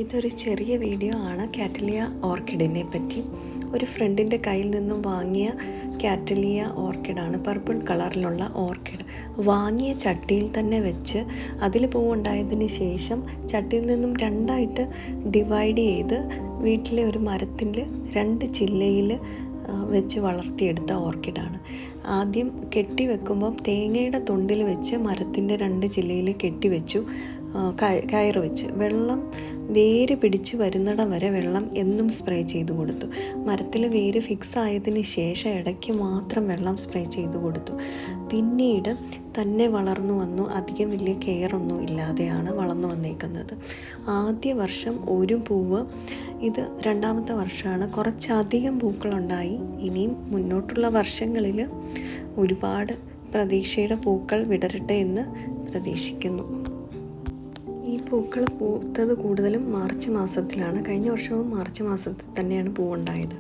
ഇതൊരു ചെറിയ വീഡിയോ ആണ് കാറ്റലിയ ഓർക്കിഡിനെ പറ്റി. ഒരു ഫ്രണ്ടിൻ്റെ കയ്യിൽ നിന്നും വാങ്ങിയ കാറ്റലിയ ഓർക്കിഡാണ്, പർപ്പിൾ കളറിലുള്ള ഓർക്കിഡ്. വാങ്ങിയ ചട്ടിയിൽ തന്നെ വെച്ച് അതിൽ പൂവുണ്ടായതിന് ശേഷം ചട്ടിയിൽ നിന്നും രണ്ടായിട്ട് ഡിവൈഡ് ചെയ്ത് വീട്ടിലെ ഒരു മരത്തിൻ്റെ 2 ചില്ലയിൽ വെച്ച് വളർത്തിയെടുത്ത ഓർക്കിഡാണ്. ആദ്യം കെട്ടി വെക്കുമ്പം തേങ്ങയുടെ തൊണ്ടിൽ വെച്ച് മരത്തിൻ്റെ 2 ചില്ലയിൽ കെട്ടിവെച്ചു, കയറ് വെച്ച്. വെള്ളം വേര് പിടിച്ച് വരുന്നിടം വരെ വെള്ളം എന്നും സ്പ്രേ ചെയ്ത് കൊടുത്തു. മരത്തിൽ വേര് ഫിക്സ് ആയതിന് ശേഷം ഇടയ്ക്ക് മാത്രം വെള്ളം സ്പ്രേ ചെയ്ത് കൊടുത്തു. പിന്നീട് തന്നെ വളർന്നു വന്നു. അധികം വലിയ കെയറൊന്നും ഇല്ലാതെയാണ് വളർന്നു വന്നേക്കുന്നത്. ആദ്യ വർഷം ഒരു പൂവ്, ഇത് 2ാമത്തെ വർഷമാണ്. കുറച്ചധികം പൂക്കളുണ്ടായി. ഇനിയും മുന്നോട്ടുള്ള വർഷങ്ങളിൽ ഒരുപാട് പ്രതീക്ഷയുടെ പൂക്കൾ വിടരട്ടെ എന്ന് പ്രതീക്ഷിക്കുന്നു. ഈ പൂക്കൾ പൂത്തത് കൂടുതലും മാർച്ച് മാസത്തിലാണ്. കഴിഞ്ഞ വർഷവും മാർച്ച് മാസത്തിൽ തന്നെയാണ് പൂവുണ്ടായത്.